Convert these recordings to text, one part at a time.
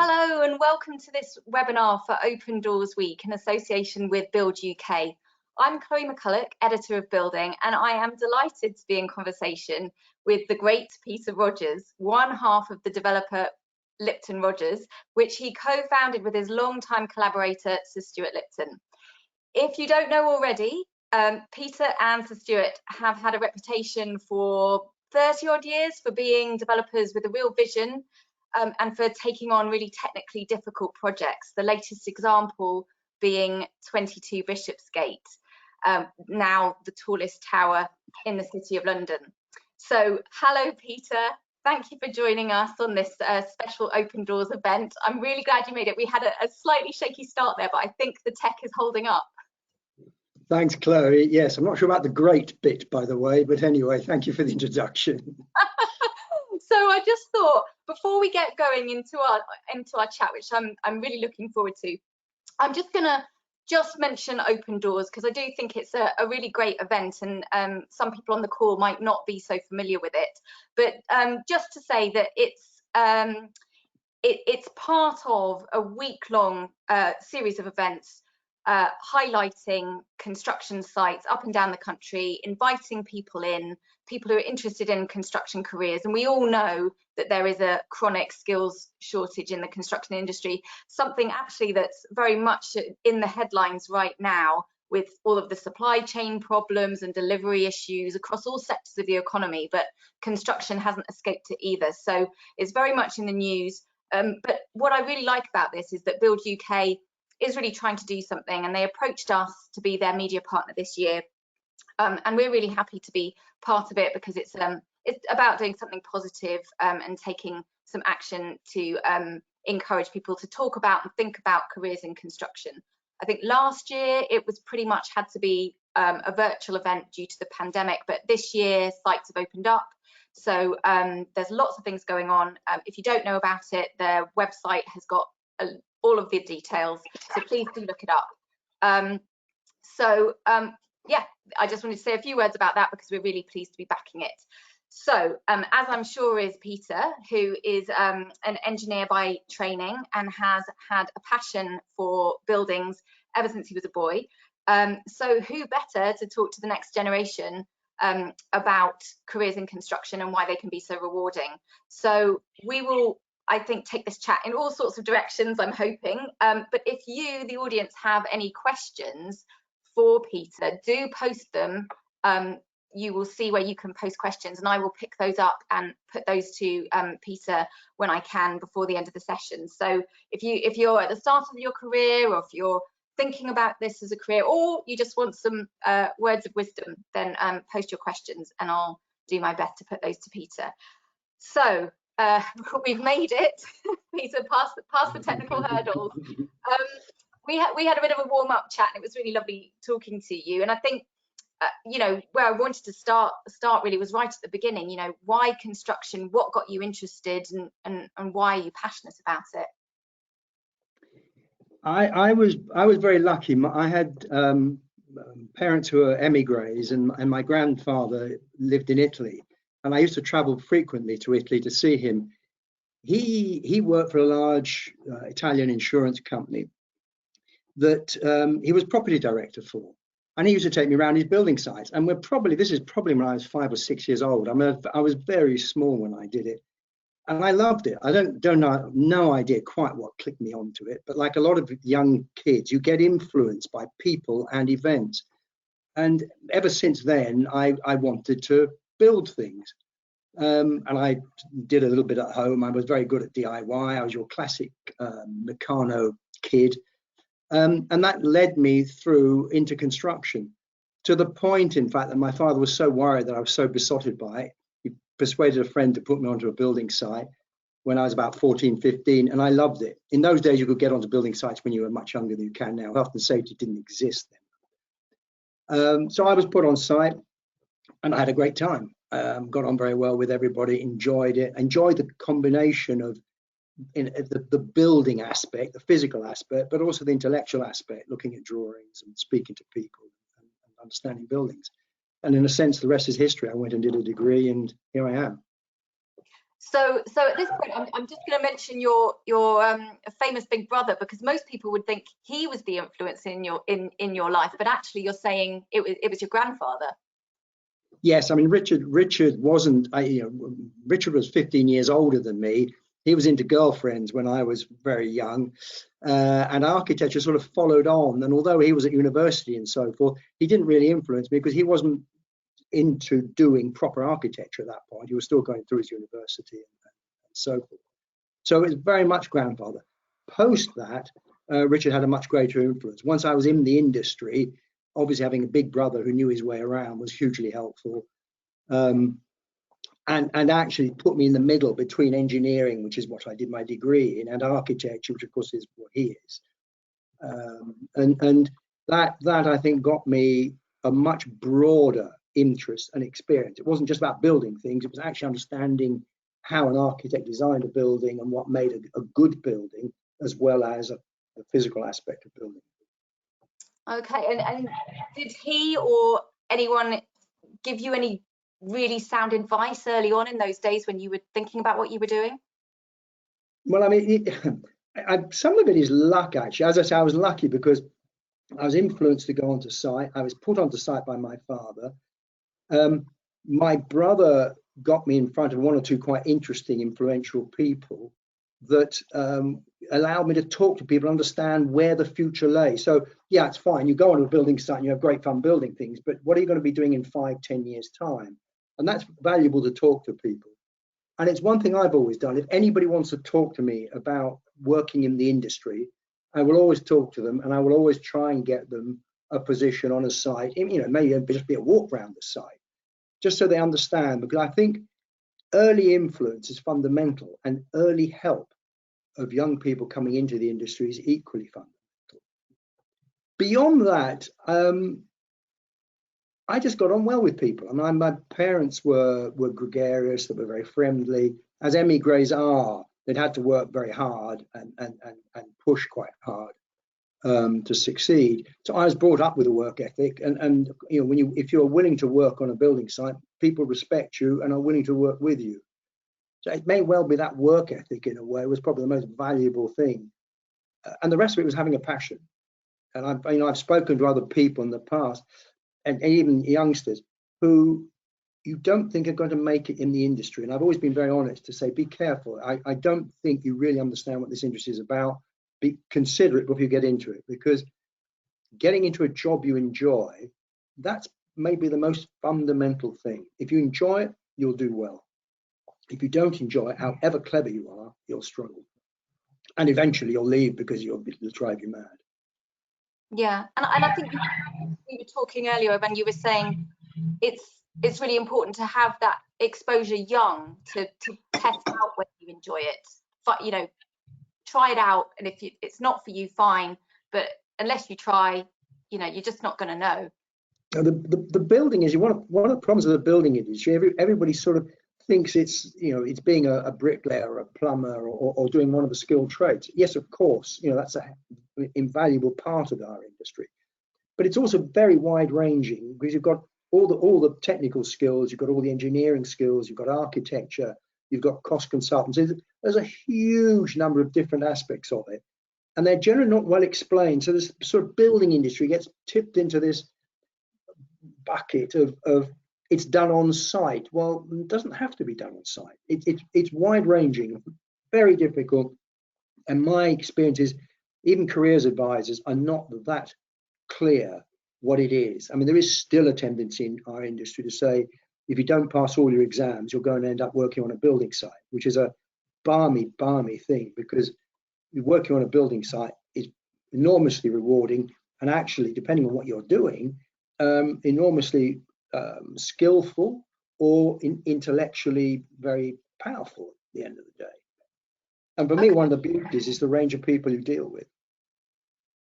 Hello and welcome to this webinar for Open Doors Week in association with Build UK. I'm Chloe McCulloch, editor of Building, and I am delighted to be in conversation with the great Peter Rogers, one half of the developer Lipton Rogers, which he co-founded with his longtime collaborator Sir Stuart Lipton. If you don't know already, Peter and Sir Stuart have had a reputation for 30 odd years for being developers with a real vision and for taking on really technically difficult projects. The latest example being 22 Bishopsgate, now the tallest tower in the City of London. So hello Peter, thank you for joining us on this special Open Doors event. I'm really glad you made it. We had a slightly shaky start there, but I think the tech is holding up. Thanks, Chloe. Yes, I'm not sure about the great bit, by the way, but anyway, thank you for the introduction. So I just thought, before we get going into our chat, which I'm really looking forward to, I'm just gonna mention Open Doors because I do think it's a really great event, and some people on the call might not be so familiar with it. But just to say that it's part of a week-long series of events highlighting construction sites up and down the country, inviting people who are interested in construction careers. And we all know that there is a chronic skills shortage in the construction industry, something actually that's very much in the headlines right now with all of the supply chain problems and delivery issues across all sectors of the economy, but construction hasn't escaped it either. So it's very much in the news. But what I really like about this is that Build UK is really trying to do something, and they approached us to be their media partner this year. And we're really happy to be part of it because it's about doing something positive and taking some action to encourage people to talk about and think about careers in construction. I think last year it was pretty much had to be a virtual event due to the pandemic, but this year sites have opened up. So there's lots of things going on. If you don't know about it, their website has got all of the details, so please do look it up. Yeah, I just wanted to say a few words about that because we're really pleased to be backing it. So as I'm sure is Peter, who is an engineer by training and has had a passion for buildings ever since he was a boy. So who better to talk to the next generation about careers in construction and why they can be so rewarding. So we will, I think, take this chat in all sorts of directions, I'm hoping. But if you, the audience, have any questions for Peter, do post them. You will see where you can post questions, and I will pick those up and put those to Peter when I can before the end of the session. So if you're at the start of your career, or if you're thinking about this as a career, or you just want some words of wisdom, then post your questions and I'll do my best to put those to Peter. So we've made it. Peter passed the technical hurdles. We had a bit of a warm-up chat, and it was really lovely talking to you. And I think you know, where I wanted to start really was right at the beginning. You know, why construction? What got you interested, and why are you passionate about it? I was very lucky. I had parents who were emigres, and my grandfather lived in Italy, and I used to travel frequently to Italy to see him. He worked for a large Italian insurance company that he was property director for, and he used to take me around his building sites. And this is probably when I was 5 or 6 years old. I mean, I was very small when I did it, and I loved it. I don't know, no idea quite what clicked me onto it, but like a lot of young kids, you get influenced by people and events. And ever since then, I wanted to build things. And I did a little bit at home. I was very good at DIY. I was your classic Meccano kid. And that led me through into construction, to the point, in fact, that my father was so worried that I was so besotted by it. He persuaded a friend to put me onto a building site when I was about 14, 15, and I loved it. In those days, you could get onto building sites when you were much younger than you can now. Health and safety didn't exist then. So I was put on site, and I had a great time. Got on very well with everybody, enjoyed it, enjoyed the combination of the building aspect, the physical aspect, but also the intellectual aspect, looking at drawings and speaking to people and understanding buildings. And in a sense, the rest is history. I went and did a degree, and here I am. So at this point, I'm just going to mention your famous big brother, because most people would think he was the influence in your life, but actually you're saying it was your grandfather. Yes, I mean Richard wasn't. Richard was 15 years older than me. He was into girlfriends when I was very young, and architecture sort of followed on. And although he was at university and so forth, he didn't really influence me because he wasn't into doing proper architecture at that point. He was still going through his university and so forth. So it was very much grandfather. Post that, Richard had a much greater influence. Once I was in the industry, obviously having a big brother who knew his way around was hugely helpful, and actually put me in the middle between engineering, which is what I did my degree in, and architecture, which of course is what he is. And that I think got me a much broader interest and experience. It wasn't just about building things, it was actually understanding how an architect designed a building and what made a good building, as well as a physical aspect of building. Okay, and did he or anyone give you any really sound advice early on in those days when you were thinking about what you were doing? Well, I mean, some of it is luck, actually. As I say, I was lucky because I was influenced to go onto site. I was put onto site by my father. My brother got me in front of one or two quite interesting, influential people that allowed me to talk to people, understand where the future lay. So yeah, it's fine. You go onto a building site and you have great fun building things, but what are you going to be doing in 5-10 years time? And that's valuable to talk to people. And it's one thing I've always done. If anybody wants to talk to me about working in the industry, I will always talk to them, and I will always try and get them a position on a site. Maybe just be a walk around the site, just so they understand, because I think early influence is fundamental, and early help of young people coming into the industry is equally fundamental. Beyond that, I just got on well with people. I mean, my parents were gregarious, they were very friendly, as emigres are. They'd had to work very hard and push quite hard to succeed. So I was brought up with a work ethic, and if you're willing to work on a building site, people respect you and are willing to work with you. So it may well be that work ethic, in a way, was probably the most valuable thing, and the rest of it was having a passion. And I've spoken to other people in the past, and even youngsters who you don't think are going to make it in the industry. And I've always been very honest to say, be careful. I don't think you really understand what this industry is about. Be considerate before you get into it, because getting into a job you enjoy, that's maybe the most fundamental thing. If you enjoy it, you'll do well. If you don't enjoy it, however clever you are, you'll struggle. And eventually you'll leave because it'll drive you mad. Yeah, and I think we were talking earlier when you were saying it's really important to have that exposure young to test out whether you enjoy it. But try it out, and if it's not for you, fine. But unless you try, you're just not going to know. Now, the building is one of the problems of the building industry. Everybody sort of thinks it's being a bricklayer or a plumber or doing one of the skilled trades. Yes, of course, that's an invaluable part of our industry, but it's also very wide ranging, because you've got all the technical skills, you've got all the engineering skills, you've got architecture, you've got cost consultancy. There's a huge number of different aspects of it, and they're generally not well explained. So this sort of building industry gets tipped into this bucket of it's done on site. Well, it doesn't have to be done on site. It's wide ranging, very difficult. And my experience is even careers advisors are not that clear what it is. I mean, there is still a tendency in our industry to say, if you don't pass all your exams, you're going to end up working on a building site, which is a balmy thing, because working on a building site is enormously rewarding, and actually, depending on what you're doing, enormously skillful or intellectually very powerful at the end of the day. And for me, one of the beauties is the range of people you deal with.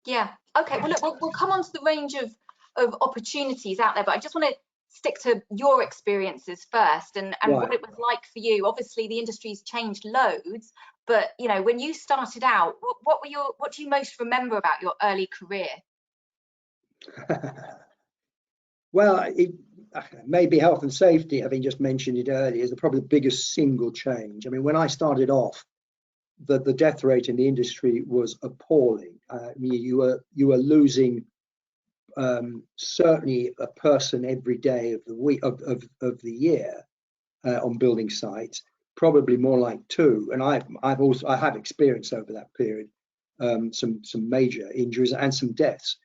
Yeah. Okay. Well, look, we'll come on to the range of opportunities out there, but I just want to stick to your experiences first and right. What it was like for you. Obviously, the industry's changed loads, but when you started out, what do you most remember about your early career? Well, maybe health and safety, having just mentioned it earlier, is probably the biggest single change. I mean, when I started off, the death rate in the industry was appalling. I mean, you were losing certainly a person every day of the week of the year on building sites, probably more like two. And I have experienced over that period some major injuries and some deaths.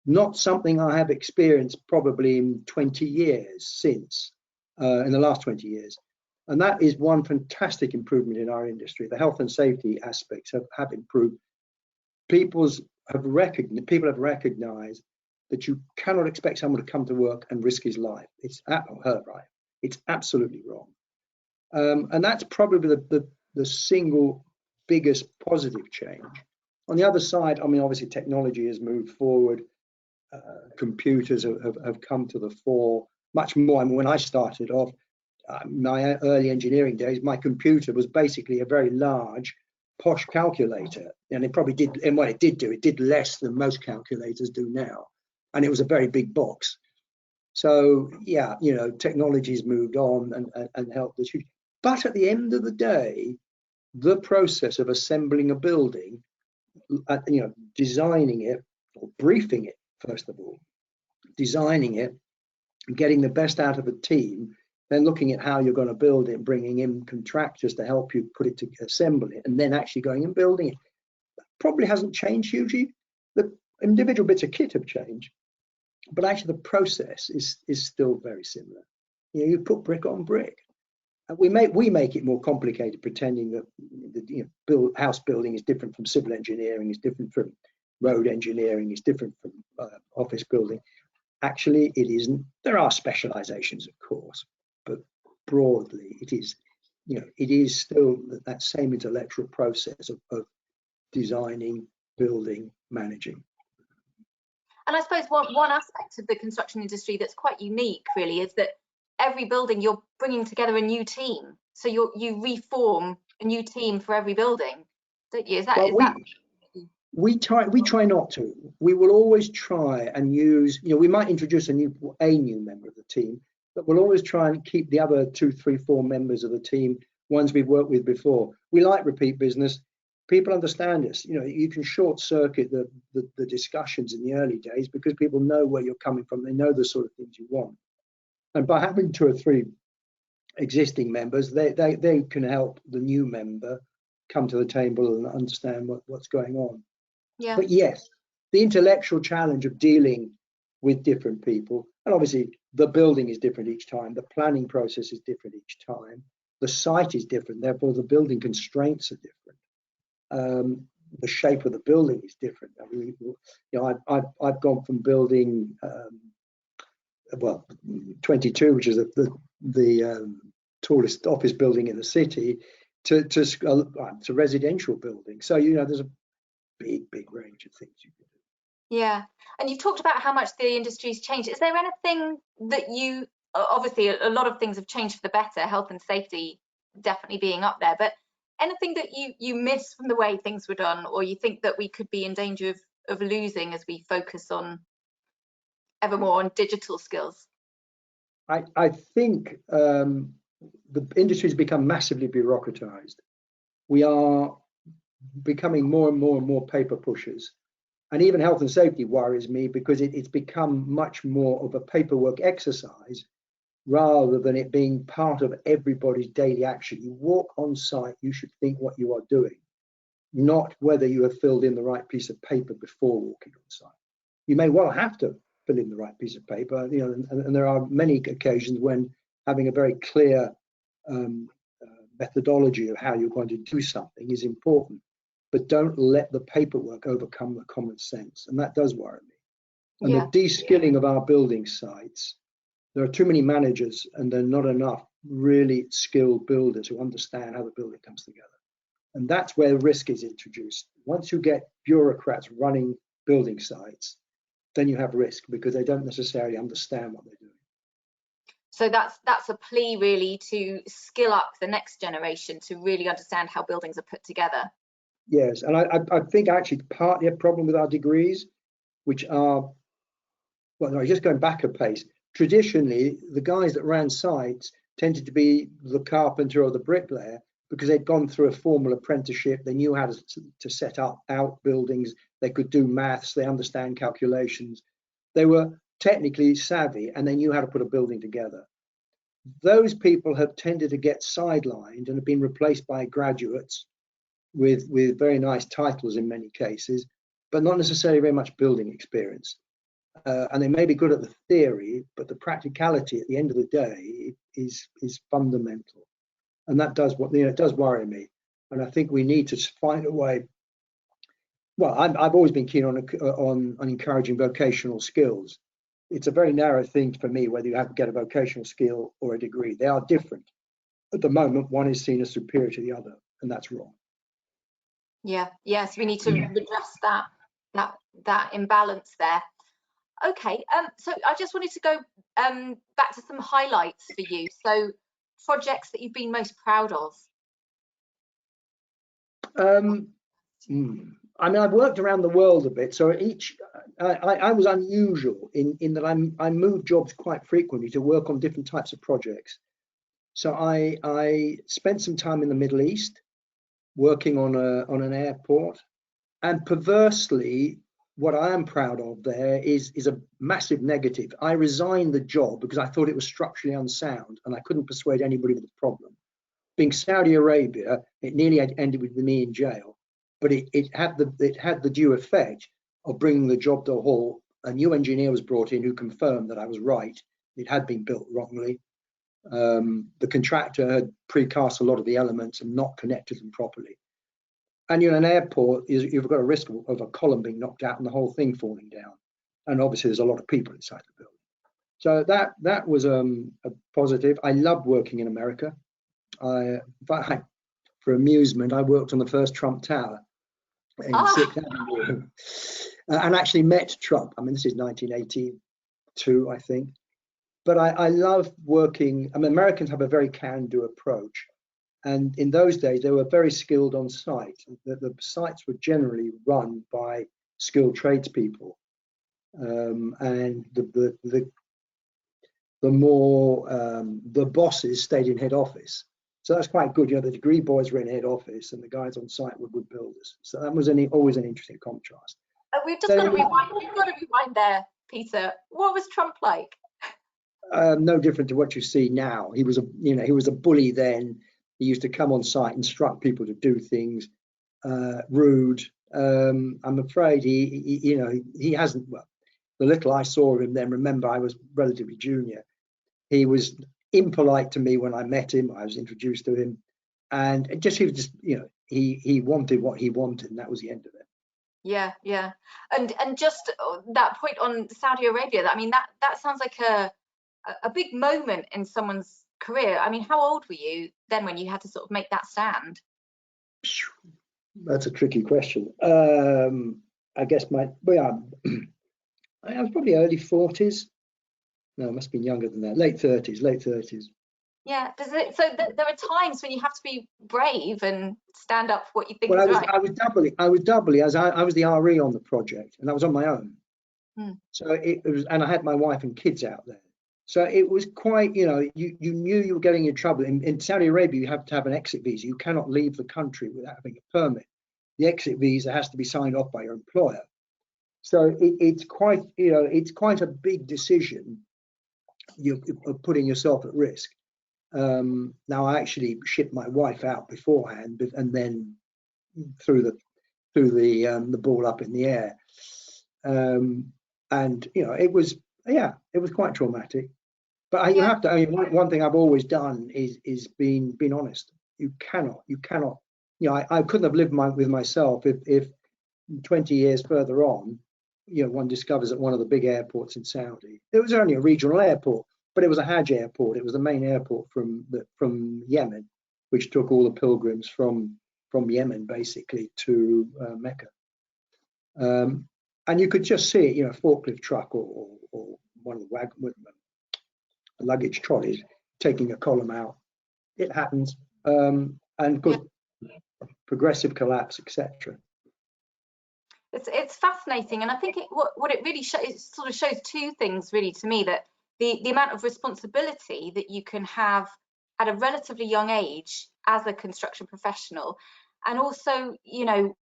Not something I have experienced probably in 20 years since, in the last 20 years. And that is one fantastic improvement in our industry. The health and safety aspects have improved. People have recognized that you cannot expect someone to come to work and risk his life. It's her right. It's absolutely wrong. And that's probably the single biggest positive change. On the other side, I mean, obviously technology has moved forward. Computers have come to the fore much more. I mean, when I started off, my early engineering days, my computer was basically a very large, posh calculator, and it probably did. And what it did less than most calculators do now, and it was a very big box. So yeah, you know, technology's moved on and helped us. But at the end of the day, the process of assembling a building, you know, designing it or briefing it, first of all, designing it, getting the best out of a team, then looking at how you're going to build it, bringing in contractors to help you put it to assemble it, and then actually going and building it. That probably hasn't changed hugely. The individual bits of kit have changed, but actually the process is still very similar. You know, you put brick on brick. And we make it more complicated, pretending that house building is different from civil engineering, is different from road engineering, is different from office building. Actually, it isn't. There are specializations, of course, but broadly, it is. You know, it is still that same intellectual process of designing, building, managing. And I suppose one aspect of the construction industry that's quite unique, really, is that every building you're bringing together a new team. So you reform a new team for every building, don't you? We try not to. We will always try and use, you know, we might introduce a new member of the team, but we'll always try and keep the other 2, 3, 4 members of the team, ones we've worked with before. We like repeat business. People understand us. You know, you can short circuit the discussions in the early days because people know where you're coming from. They know the sort of things you want. And by having 2 or 3 existing members, they can help the new member come to the table and understand what's going on. Yeah. But yes, the intellectual challenge of dealing with different people, and obviously the building is different each time, the planning process is different each time, the site is different, therefore the building constraints are different. The shape of the building is different. I mean, you know, I've gone from building 22, which is the tallest office building in the city, to residential building. So, you know, there's a big range of things you can do. Yeah, and you've talked about how much the industry's changed. Is there anything that obviously a lot of things have changed for the better, health and safety definitely being up there, but anything that you miss from the way things were done, or you think that we could be in danger of losing as we focus on ever more on digital skills? I think the industry has become massively bureaucratized. We are becoming more and more paper pushers. And even health and safety worries me because it's become much more of a paperwork exercise rather than it being part of everybody's daily action. You walk on site, you should think what you are doing, not whether you have filled in the right piece of paper before walking on site. You may well have to fill in the right piece of paper, you know, and there are many occasions when having a very clear methodology of how you're going to do something is important, but don't let the paperwork overcome the common sense, and that does worry me. And the de-skilling of our building sites, there are too many managers and there are not enough really skilled builders who understand how the building comes together. And that's where risk is introduced. Once you get bureaucrats running building sites, then you have risk because they don't necessarily understand what they're doing. So that's a plea really to skill up the next generation to really understand how buildings are put together. Yes, and I think actually partly a problem with our degrees, which are, well, no, just going back a pace, traditionally, the guys that ran sites tended to be the carpenter or the bricklayer because they'd gone through a formal apprenticeship. They knew how to set up outbuildings. They could do maths. They understand calculations. They were technically savvy and they knew how to put a building together. Those people have tended to get sidelined and have been replaced by graduates with very nice titles in many cases, but not necessarily very much building experience. And they may be good at the theory, but the practicality at the end of the day is fundamental. And that does it does worry me. And I think we need to find a way. Well, I've always been keen on encouraging vocational skills. It's a very narrow thing for me whether you have to get a vocational skill or a degree. They are different. At the moment, one is seen as superior to the other, and that's wrong. Yeah, yes, we need to redress that imbalance there. Okay, so I just wanted to go back to some highlights for you. So projects that you've been most proud of. I mean, I've worked around the world a bit, so I was unusual in that I moved jobs quite frequently to work on different types of projects. So I spent some time in the Middle East working on an airport, and perversely, what I am proud of there is a massive negative. I resigned the job because I thought it was structurally unsound and I couldn't persuade anybody with the problem. Being Saudi Arabia, it nearly ended with me in jail, but it had the due effect of bringing the job to a halt. A new engineer was brought in who confirmed that I was right. It had been built wrongly. The contractor had precast a lot of the elements and not connected them properly. And an airport, you've got a risk of a column being knocked out and the whole thing falling down. And obviously there's a lot of people inside the building. So that was a positive. I loved working in America. For amusement, I worked on the first Trump Tower in 6th Avenue and actually met Trump. I mean, this is 1982, I think. But I love working. I mean, Americans have a very can-do approach. And in those days, they were very skilled on site. The sites were generally run by skilled tradespeople, and the bosses stayed in head office. So that's quite good. The degree boys were in head office, and the guys on site were good builders. So that was always an interesting contrast. We've got to rewind there, Peter. What was Trump like? No different to what you see now. He was a bully then. He used to come on site, instruct people to do things, rude. I'm afraid he hasn't. Well, the little I saw of him then, remember I was relatively junior. He was impolite to me when I met him. I was introduced to him, and he wanted what he wanted, and that was the end of it. Yeah, yeah, and just that point on Saudi Arabia. I mean, that sounds like a big moment in someone's career. I mean, how old were you then when you had to sort of make that stand? That's a tricky question. I guess I was probably early 40s. No, I must have been younger than that. Late 30s. Yeah. So there are times when you have to be brave and stand up for what you think is right. I was doubly as I was the RE on the project, and I was on my own. So it was, and I had my wife and kids out there. So it was quite, you knew you were getting in trouble. In Saudi Arabia, you have to have an exit visa. You cannot leave the country without having a permit. The exit visa has to be signed off by your employer. So it's quite a big decision. You're putting yourself at risk. Now I actually shipped my wife out beforehand, and then threw the ball up in the air. And it was quite traumatic. But you have to. I mean, one thing I've always done is been honest. You cannot. I couldn't have lived with myself if 20 years further on, one discovers at one of the big airports in Saudi. It was only a regional airport, but it was a Hajj airport. It was the main airport from Yemen, which took all the pilgrims from Yemen basically to Mecca. And you could just see it, a forklift truck or one of the luggage trolleys taking a column out. It happens, and good progressive collapse, etc. It's fascinating, and I think what it really shows two things really to me, that the amount of responsibility that you can have at a relatively young age as a construction professional, and also, you know,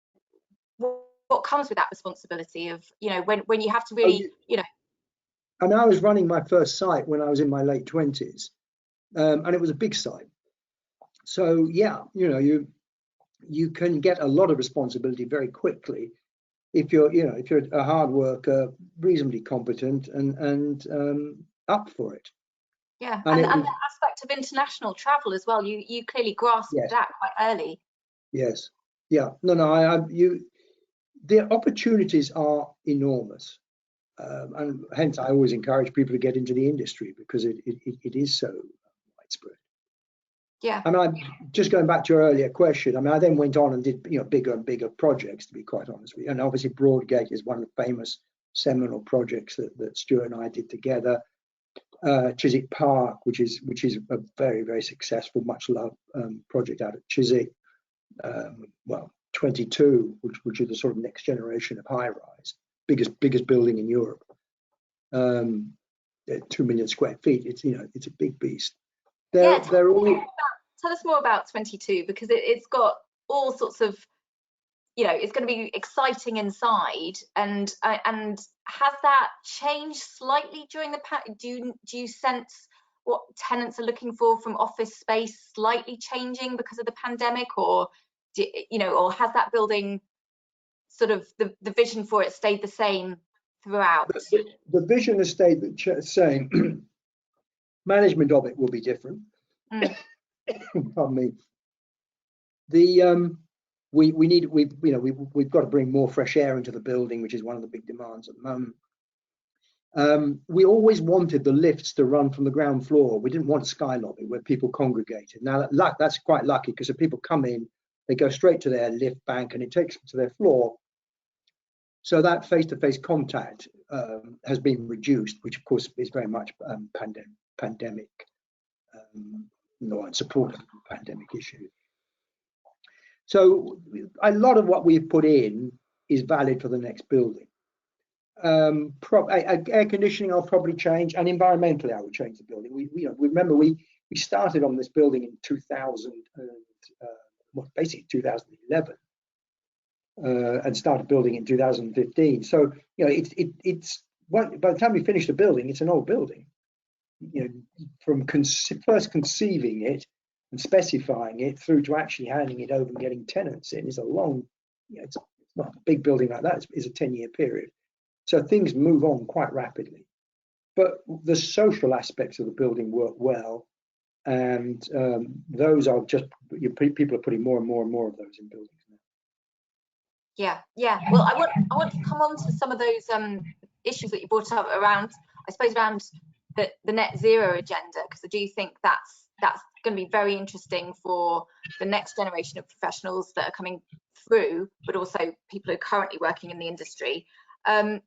what comes with that responsibility of, you know, when you have to really, you know. And I was running my first site when I was in my late 20s, and it was a big site. So yeah, you know, you can get a lot of responsibility very quickly if you're, you know, if you're a hard worker, reasonably competent, and up for it. Yeah, and the aspect of international travel as well. You clearly grasped yes, that quite early. Yes, yeah, no, the opportunities are enormous, and hence I always encourage people to get into the industry because it is so widespread. Yeah. I mean, I'm just going back to your earlier question. I mean, I then went on and did, you know, bigger and bigger projects, to be quite honest with you. And obviously, Broadgate is one of the famous seminal projects that Stuart and I did together. Chiswick Park, which is a very, very successful, much loved project out of Chiswick. Well, 22, which is the sort of next generation of high rise, biggest building in Europe. 2 million square feet. It's, you know, it's a big beast. They're all. Tell us more about 22, because it's got all sorts of, you know, it's going to be exciting inside, and has that changed slightly during the do you sense what tenants are looking for from office space slightly changing because of the pandemic, or you know, or has that building sort of the vision for it stayed the same throughout? The vision has stayed the same. Management of it will be different. Pardon me. We've got to bring more fresh air into the building, which is one of the big demands at the moment. We always wanted the lifts to run from the ground floor. We didn't want sky lobby where people congregated. Now that's quite lucky, because if people come in, they go straight to their lift bank and it takes them to their floor. So that face-to-face contact has been reduced, which of course is very much pandemic, supportive of the pandemic issue. So a lot of what we've put in is valid for the next building. Air conditioning I'll probably change, and environmentally I would change the building. We remember we started on this building in 2000, basically 2011, and started building in 2015. So you know, it's by the time we finish the building, it's an old building. You know, from first conceiving it and specifying it through to actually handing it over and getting tenants in is a long, you know, it's not a big building like that is a 10-year period. So things move on quite rapidly. But the social aspects of the building work well, and those are just, people are putting more and more and more of those in buildings now. Yeah. Well, I want to come on to some of those issues that you brought up around, I suppose, around the net zero agenda, because I do think that's going to be very interesting for the next generation of professionals that are coming through, but also people who are currently working in the industry. So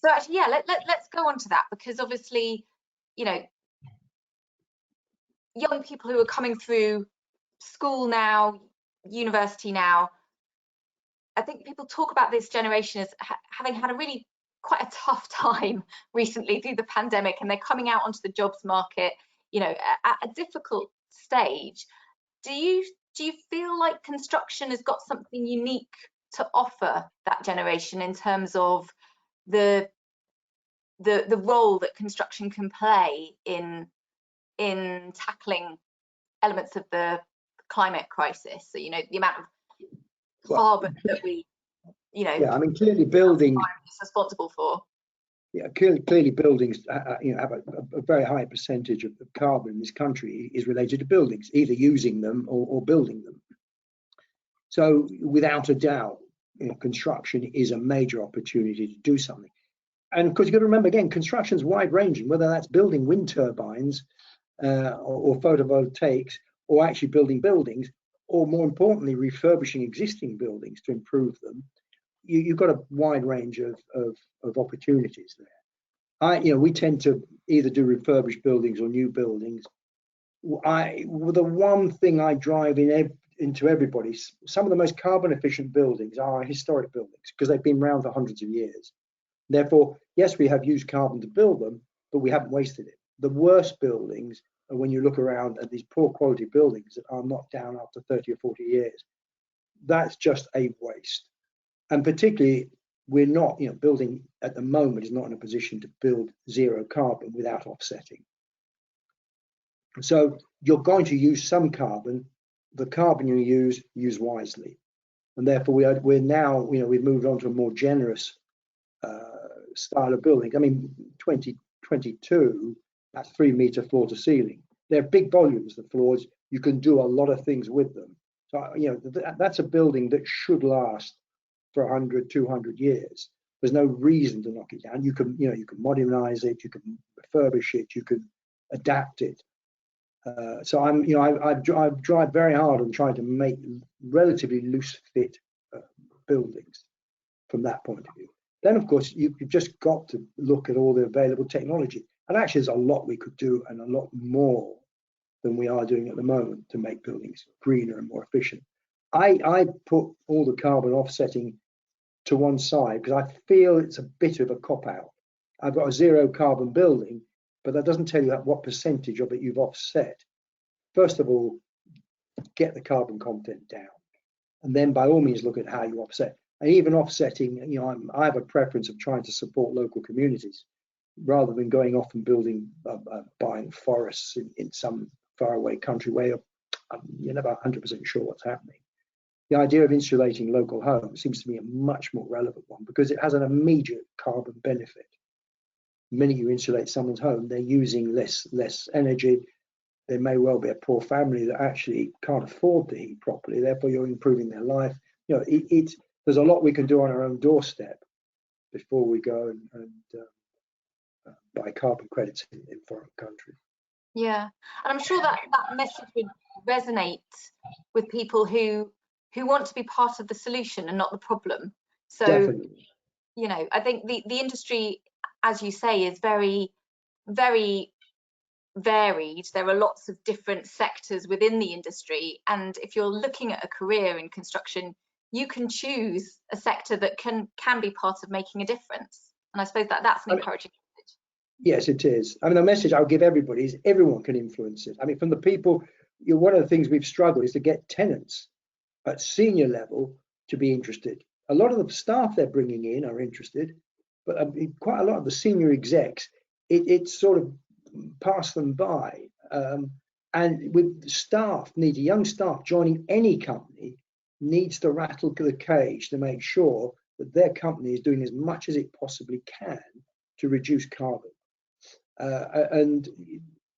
actually, yeah, let's go on to that, because obviously, you know, young people who are coming through school now, university now, I think people talk about this generation as having had a really quite a tough time recently through the pandemic, and they're coming out onto the jobs market, you know, at a difficult stage. Do you feel like construction has got something unique to offer that generation in terms of the role that construction can play in tackling elements of the climate crisis? So, you know, the amount of carbon that we, you know, yeah, I mean, clearly buildings is responsible for. Yeah, clearly buildings, you know, have a very high percentage of carbon in this country is related to buildings, either using them or building them. So without a doubt, you know, construction is a major opportunity to do something. And of course, you've got to remember, again, construction is wide ranging, whether that's building wind turbines or photovoltaics, or actually building buildings, or more importantly, refurbishing existing buildings to improve them. You've got a wide range of opportunities there. You know, we tend to either do refurbished buildings or new buildings. The one thing I drive into everybody, some of the most carbon efficient buildings are historic buildings, because they've been around for hundreds of years. Therefore, yes, we have used carbon to build them, but we haven't wasted it. The worst buildings are when you look around at these poor quality buildings that are knocked down after 30 or 40 years. That's just a waste. And particularly, we're not, building at the moment is not in a position to build zero carbon without offsetting. So you're going to use some carbon. The carbon you use wisely. And therefore we're now, we've moved on to a more generous style of building. I mean, 2022, that's 3-meter floor to ceiling. They're big volumes, the floors. You can do a lot of things with them. So, that's a building that should last for 100, 200 years. There's no reason to knock it down. You can modernize it, you can refurbish it, you can adapt it. So I've tried very hard on trying to make relatively loose fit buildings from that point of view. Then, of course, you've just got to look at all the available technology. And actually, there's a lot we could do and a lot more than we are doing at the moment to make buildings greener and more efficient. I put all the carbon offsetting to one side because I feel it's a bit of a cop-out. I've got a zero carbon building, but that doesn't tell you what percentage of it you've offset. First of all, get the carbon content down, and then by all means look at how you offset. And even offsetting, I have a preference of trying to support local communities rather than going off and building, buying forests in some faraway country where you're never 100% sure what's happening. The idea of insulating local homes seems to me a much more relevant one because it has an immediate carbon benefit. The minute you insulate someone's home, they're using less energy. There may well be a poor family that actually can't afford to heat properly. Therefore, you're improving their life. There's a lot we can do on our own doorstep before we go and buy carbon credits in foreign countries. Yeah, and I'm sure that message would resonate with people who want to be part of the solution and not the problem. So, definitely. I think the industry, as you say, is very, very varied. There are lots of different sectors within the industry, and if you're looking at a career in construction, you can choose a sector that can be part of making a difference. And I suppose that's an encouraging message. Yes, it is. I mean, the message I'll give everybody is everyone can influence it. I mean, from the people, one of the things we've struggled is to get tenants at senior level to be interested. A lot of the staff they're bringing in are interested, but quite a lot of the senior execs, it's sort of passed them by. And with staff, young staff joining any company needs to rattle the cage to make sure that their company is doing as much as it possibly can to reduce carbon. And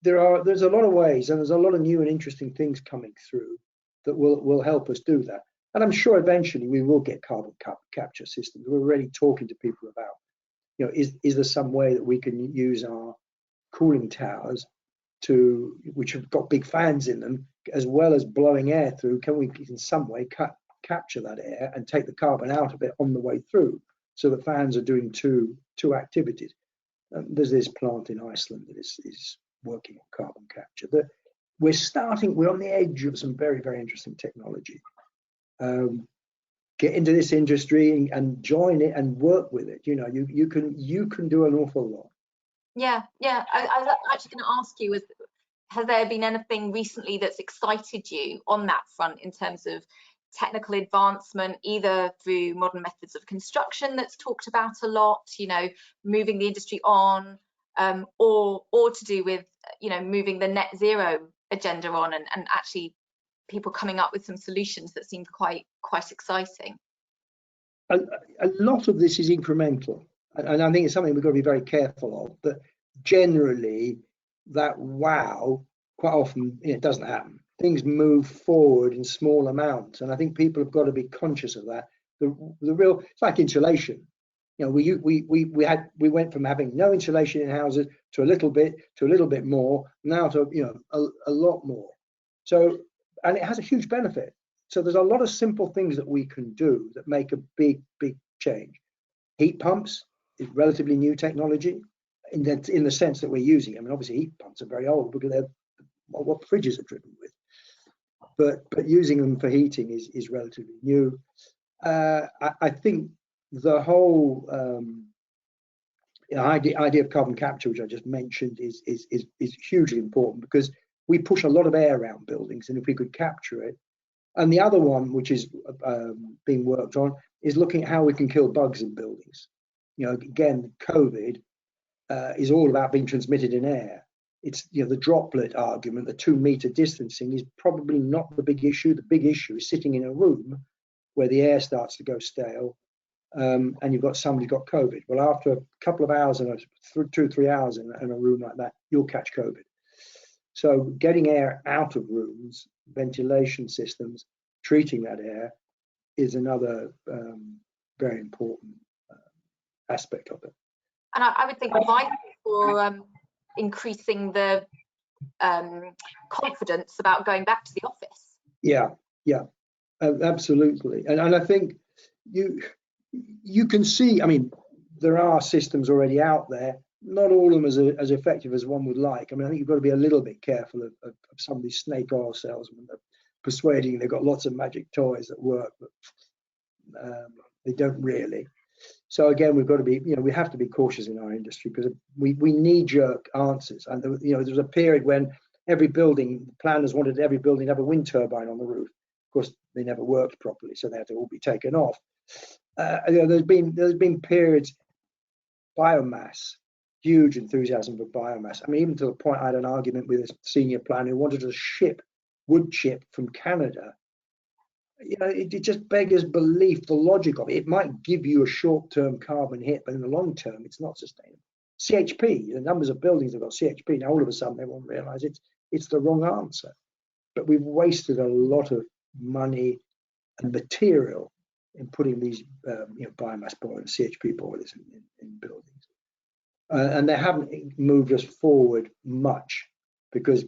there's a lot of ways, and there's a lot of new and interesting things coming through that will help us do that. And I'm sure eventually we will get carbon capture systems. We're already talking to people about, is there some way that we can use our cooling towers which have got big fans in them, as well as blowing air through, can we in some way capture that air and take the carbon out of it on the way through, so the fans are doing two activities. There's this plant in Iceland that is working on carbon capture. We're on the edge of some very, very interesting technology. Get into this industry and join it and work with it. You can do an awful lot. Yeah. I was actually going to ask you, has there been anything recently that's excited you on that front in terms of technical advancement, either through modern methods of construction that's talked about a lot, moving the industry on, or to do with, moving the net zero agenda on and actually people coming up with some solutions that seem quite exciting? A lot of this is incremental. And I think it's something we've got to be very careful of, that generally that wow, quite often it doesn't happen. Things move forward in small amounts. And I think people have got to be conscious of that. It's like insulation. We went from having no insulation in houses to a little bit more, now to, a lot more. So, and it has a huge benefit. So there's a lot of simple things that we can do that make a big, big change. Heat pumps is relatively new technology in the sense that we're using. I mean, obviously heat pumps are very old because they're what fridges are driven with. But using them for heating is relatively new. I think the whole The idea of carbon capture, which I just mentioned, is hugely important, because we push a lot of air around buildings, and if we could capture it. And the other one, which is being worked on, is looking at how we can kill bugs in buildings. You know, again, COVID is all about being transmitted in air. It's, you know, the droplet argument, the 2 meter distancing is probably not the big issue. The big issue is sitting in a room where the air starts to go stale, and you've got somebody got COVID. Well, after a couple of hours, and 2 or 3 hours in a room like that, you'll catch COVID. So getting air out of rooms, ventilation systems, treating that air is another very important aspect of it. And I would think vital for increasing the confidence about going back to the office. Yeah, absolutely. And I think you can see, I mean, there are systems already out there. Not all of them as effective as one would like. I mean, I think you've got to be a little bit careful of some of these snake oil salesmen that persuading they've got lots of magic toys that work, but they don't really. So again, we've got to be, you know, we have to be cautious in our industry, because we knee-jerk answers. And you know, there was a period when every building, the planners wanted every building to have a wind turbine on the roof. Of course, they never worked properly, so they had to all be taken off. You know, there's been periods, biomass, huge enthusiasm for biomass. I mean, even to the point I had an argument with a senior planner who wanted to ship wood chip from Canada. You know, it just beggars belief, the logic of it. It might give you a short-term carbon hit, but in the long term, it's not sustainable. CHP, the numbers of buildings that have got CHP, now all of a sudden they won't realize it's the wrong answer. But we've wasted a lot of money and material in putting these you know, biomass boilers, CHP boilers in buildings. And they haven't moved us forward much, because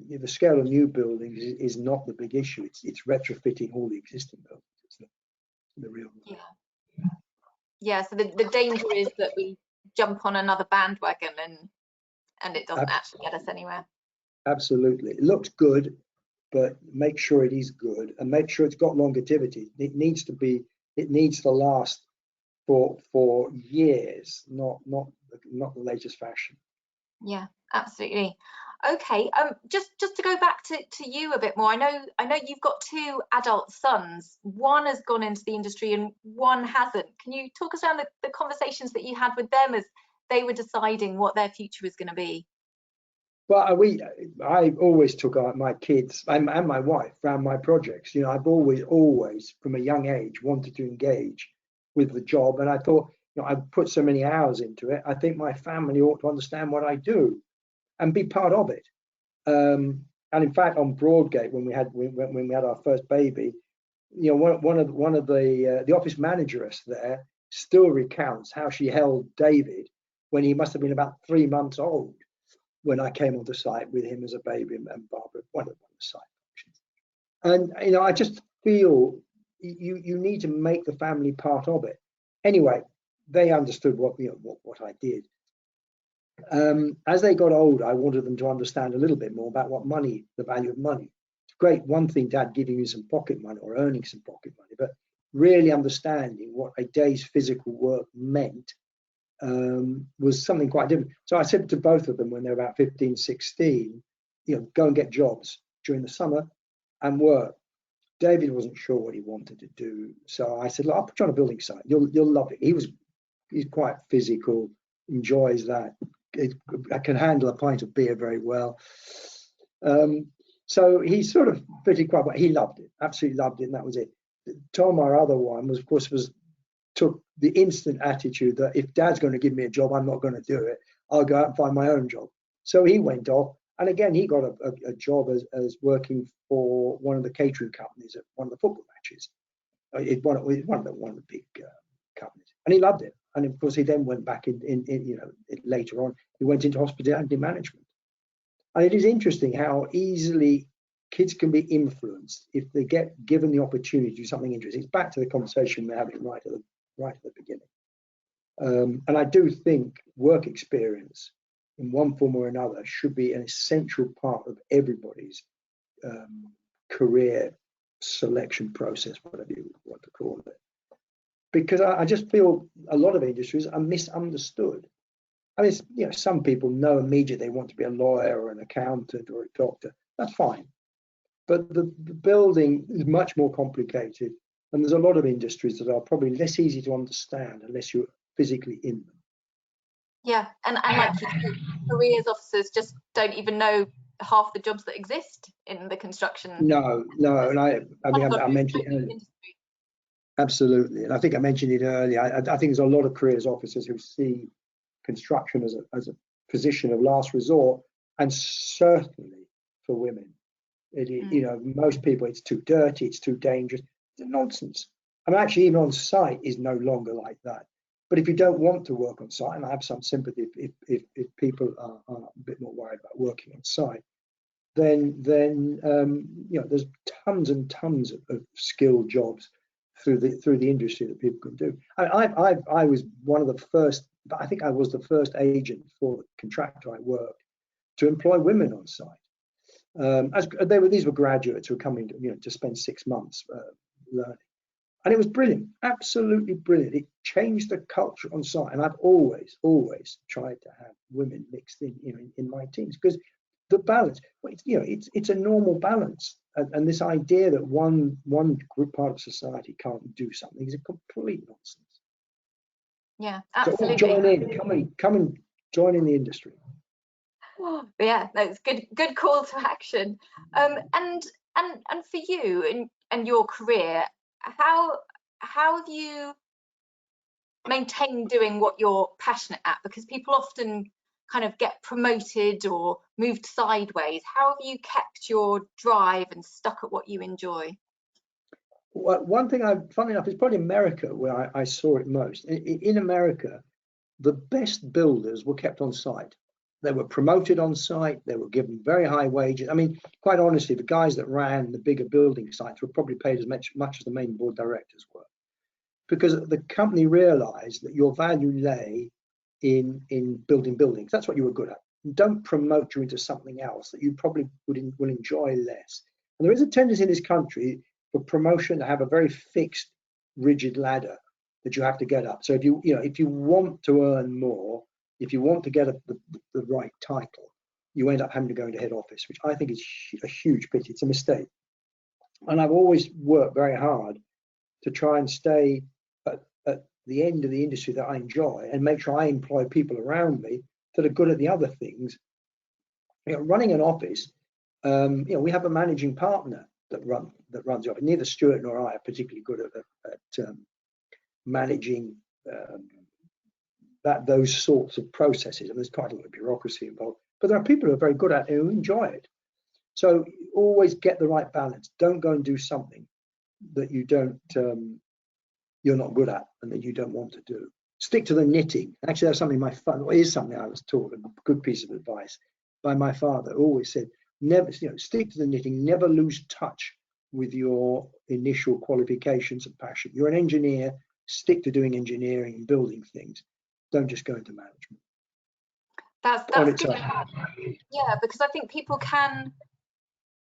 the scale of new buildings is not the big issue. It's retrofitting all the existing buildings. It's the real. Yeah. So the danger is that we jump on another bandwagon and it doesn't actually get us anywhere. Absolutely, it looks good, but make sure it is good, and make sure it's got longevity. It needs to last for years, not the latest fashion. Yeah, absolutely. Okay, just to go back to you a bit more. I know you've got 2 adult sons. One has gone into the industry and one hasn't. Can you talk us around the conversations that you had with them as they were deciding what their future was going to be? Well, I always took my kids and my wife around my projects. You know, I've always from a young age wanted to engage with the job, and I thought, you know, I've put so many hours into it. I think my family ought to understand what I do and be part of it. And in fact, on Broadgate, when we had our first baby, you know, one of the office managers there still recounts how she held David when he must have been about 3 months old when I came onto site with him as a baby, and Barbara, one of the site functions. And you know, I just feel you need to make the family part of it. Anyway, they understood what I did. As they got older, I wanted them to understand a little bit more about the value of money. It's great, one thing, Dad, giving you some pocket money or earning some pocket money, but really understanding what a day's physical work meant was something quite different. So I said to both of them when they're about 15, 16, you know, go and get jobs during the summer and work. David wasn't sure what he wanted to do, so I said, look, I'll put you on a building site. You'll love it. He's quite physical, enjoys that. I can handle a pint of beer very well. So he sort of fitted quite well. He loved it, absolutely loved it, and that was it. Tom, our other one, took the instant attitude that if Dad's going to give me a job, I'm not going to do it. I'll go out and find my own job. So he went off, and again, he got a job as working for one of the catering companies at one of the football matches. One of the big companies, and he loved it. And of course, he then went back later on, he went into hospitality management. And it is interesting how easily kids can be influenced if they get given the opportunity to do something interesting. It's back to the conversation we're having right at the beginning. And I do think work experience in one form or another should be an essential part of everybody's career selection process, whatever you want to call it. because I just feel a lot of industries are misunderstood. I mean, you know, some people know immediately they want to be a lawyer or an accountant or a doctor. That's fine. But the building is much more complicated, and there's a lot of industries that are probably less easy to understand unless you're physically in them. Yeah, and like you said, careers officers just don't even know half the jobs that exist in the construction. No, and I mean, I mentioned it earlier. Absolutely, and I think I mentioned it earlier. I think there's a lot of careers officers who see construction as a position of last resort, and certainly for women. You know, most people, it's too dirty, it's too dangerous. It's nonsense. I mean, actually, even on site is no longer like that. But if you don't want to work on site, and I have some sympathy if people are a bit more worried about working on site, then you know, there's tons and tons of skilled jobs through the industry that people can do. I was one of the first. I think I was the first agent for the contractor I worked to employ women on site. These were graduates who were coming, you know, to spend 6 months learning, and it was brilliant, absolutely brilliant. It changed the culture on site, and I've always tried to have women mixed in, you know, in my teams, because the balance, you know, it's a normal balance, and this idea that one group part of society can't do something is a complete nonsense. Yeah, absolutely. So join in, come and join in the industry. Yeah, that's good call to action. And for you and your career, how have you maintained doing what you're passionate at? Because people often kind of get promoted or moved sideways. How have you kept your drive and stuck at what you enjoy? Well, one thing funny enough, is probably America where I saw it most. In America, the best builders were kept on site. They were promoted on site. They were given very high wages. I mean, quite honestly, the guys that ran the bigger building sites were probably paid as much as the main board directors were, because the company realized that your value lay in building buildings. That's what you were good at. Don't promote you into something else that you probably will enjoy less. And there is a tendency in this country for promotion to have a very fixed, rigid ladder that you have to get up. So if you want to earn more, if you want to get the right title, you end up having to go into head office, which I think is a huge pity. It's a mistake. And I've always worked very hard to try and stay at the end of the industry that I enjoy, and make sure I employ people around me that are good at the other things. You know, running an office, you know, we have a managing partner that runs the office. Neither Stuart nor I are particularly good at managing those sorts of processes, and there's quite a lot of bureaucracy involved. But there are people who are very good at it who enjoy it. So always get the right balance. Don't go and do something that you're not good at and that you don't want to do. Stick to the knitting. Actually, that's something is something I was taught, a good piece of advice by my father, who always said, never, you know, stick to the knitting, never lose touch with your initial qualifications and passion. You're an engineer, stick to doing engineering and building things. Don't just go into management. That's good. Yeah, because I think people can,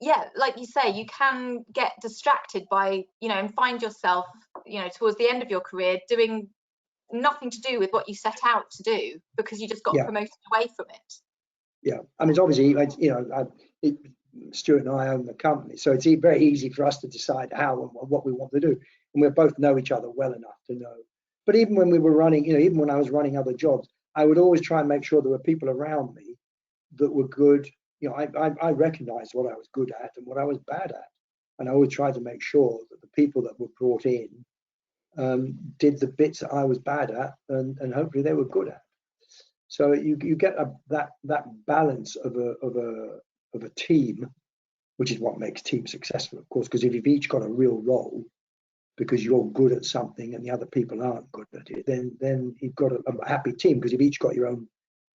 yeah, like you say, you can get distracted by, you know, and find yourself, you know, towards the end of your career doing nothing to do with what you set out to do because you just got promoted away from it. Yeah, I mean, it's obviously, you know, Stuart and I own the company, so it's very easy for us to decide how and what we want to do, and we both know each other well enough to know. But even when we were running, you know, even when I was running other jobs, I would always try and make sure there were people around me that were good. You know, I recognized what I was good at and what I was bad at, and I always tried to make sure that the people that were brought in did the bits that I was bad at, and hopefully they were good at. So you get that balance of a team, which is what makes teams successful, of course, because if you've each got a real role, because you're good at something and the other people aren't good at it, then you've got a happy team, because you've each got your own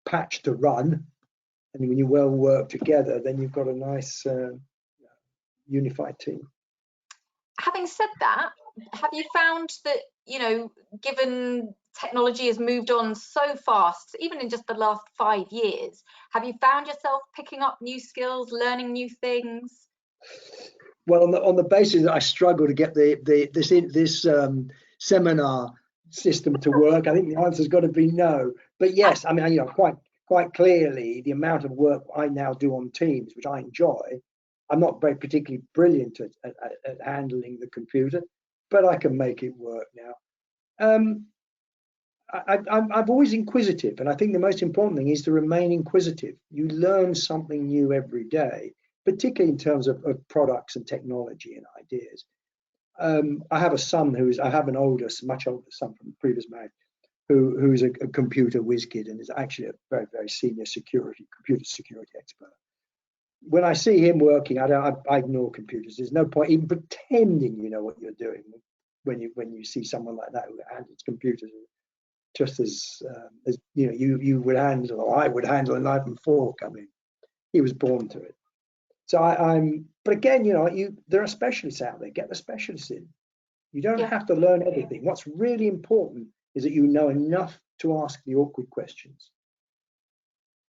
patch to run, and when you well work together, then you've got a nice unified team. Having said that, have you found that, you know, given technology has moved on so fast, even in just the last 5 years, have you found yourself picking up new skills, learning new things? Well, on the basis that I struggle to get this seminar system to work? I think the answer's got to be no. But yes, I mean, quite clearly, the amount of work I now do on Teams, which I enjoy, I'm not very particularly brilliant at handling the computer, but I can make it work now. I'm always inquisitive, and I think the most important thing is to remain inquisitive. You learn something new every day, particularly in terms of products and technology and ideas. I have a son I have an much older son from the previous marriage, who's a computer whiz kid and is actually a very, very senior computer security expert. When I see him working, I ignore computers. There's no point even pretending you know what you're doing when you see someone like that who handles computers just as you would handle, or I would handle a knife and fork. I mean, he was born to it. So but again, there are specialists out there. Get the specialists in. You don't have to learn everything. What's really important is that you know enough to ask the awkward questions.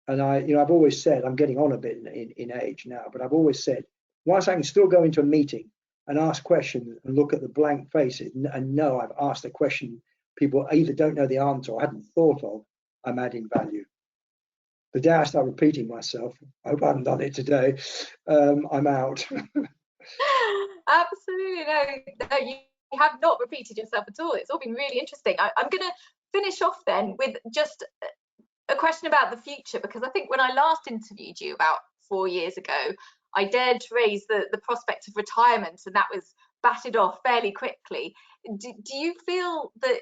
And I've always said, I'm getting on a bit in age now, but I've always said, once I can still go into a meeting and ask questions and look at the blank faces and know I've asked a question people either don't know the answer or hadn't thought of, I'm adding value. The day I start repeating myself, I hope I haven't done it today, I'm out. Absolutely, no, you have not repeated yourself at all. It's all been really interesting. I'm going to finish off then with just a question about the future, because I think when I last interviewed you about 4 years ago, I dared to raise the prospect of retirement, and that was batted off fairly quickly. Do you feel that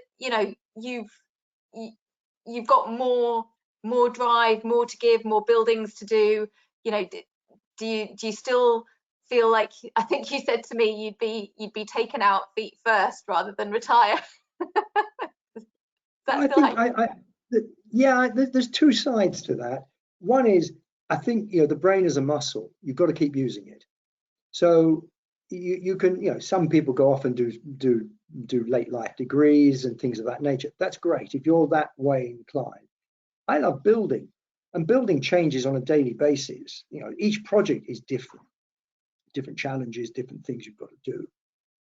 you've got more drive, more to give, more buildings to do? Do you still feel like, I think you said to me you'd be taken out feet first rather than retire? There's two sides to that. One is, I think the brain is a muscle. You've got to keep using it. So you can, some people go off and do late life degrees and things of that nature. That's great if you're that way inclined. I love building, and building changes on a daily basis. Each project is different challenges, different things you've got to do.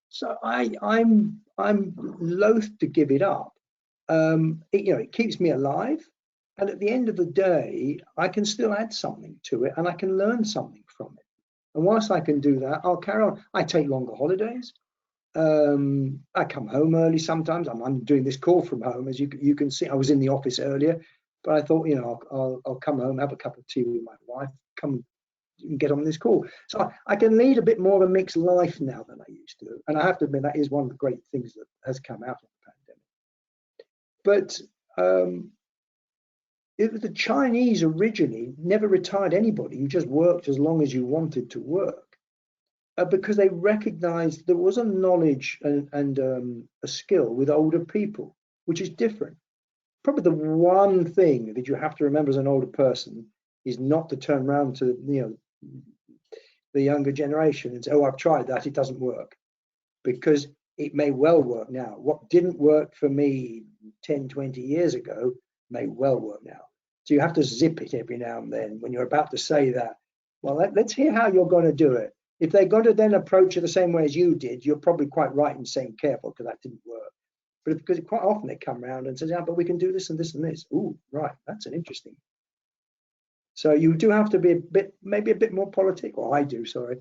So I'm loath to give it up. It keeps me alive, and at the end of the day, I can still add something to it, and I can learn something from it. And whilst I can do that, I'll carry on. I take longer holidays. I come home early sometimes. I'm doing this call from home, as you can see. I was in the office earlier, but I thought, I'll come home, have a cup of tea with my wife, come and get on this call. So I can lead a bit more of a mixed life now than I used to. And I have to admit, that is one of the great things that has come out of the pandemic. But the Chinese originally never retired anybody. You just worked as long as you wanted to work, because they recognized there was a knowledge and a skill with older people, which is different. Probably the one thing that you have to remember as an older person is not to turn around to the younger generation and say, oh, I've tried that, it doesn't work, because it may well work now. What didn't work for me 10, 20 years ago may well work now. So you have to zip it every now and then when you're about to say that. Well, let's hear how you're going to do it. If they're going to then approach it the same way as you did, you're probably quite right in saying careful, because that didn't work. But because quite often they come around and say, yeah, but we can do this and this and this. Ooh, right, that's an interesting. So you do have to be maybe a bit more politic. Well, I do, sorry.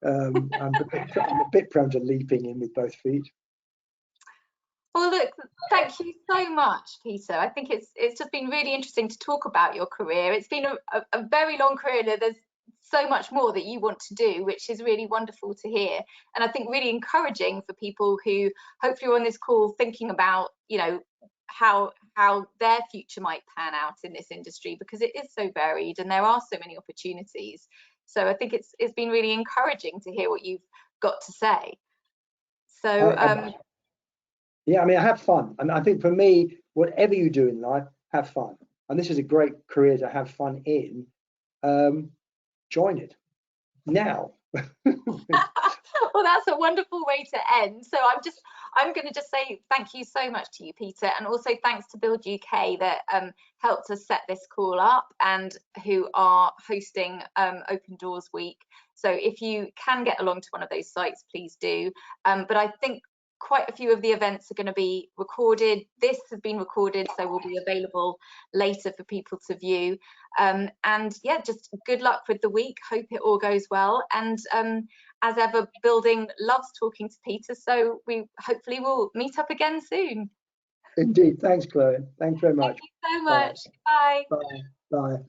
I'm a bit prone to leaping in with both feet. Well, look, thank you so much, Peter. I think it's just been really interesting to talk about your career. It's been a very long career. There's so much more that you want to do, which is really wonderful to hear, and I think really encouraging for people who hopefully are on this call thinking about how their future might pan out in this industry, because it is so varied and there are so many opportunities. So I think it's been really encouraging to hear what you've got to say. So yeah, I mean, I have fun. I think for me, whatever you do in life, have fun. And this is a great career to have fun in. Join it now. Well, that's a wonderful way to end. So I'm going to just say thank you so much to you, Peter, and also thanks to Build UK that helped us set this call up and who are hosting Open Doors Week. So if you can get along to one of those sites, please do. But I think quite a few of the events are going to be recorded. This has been recorded, so will be available later for people to view. And yeah, just good luck with the week. Hope it all goes well. And as ever, Building loves talking to Peter, so we hopefully will meet up again soon. Indeed. Thanks, Chloe. Thanks very much. Thank you so much. Bye. Bye. Bye.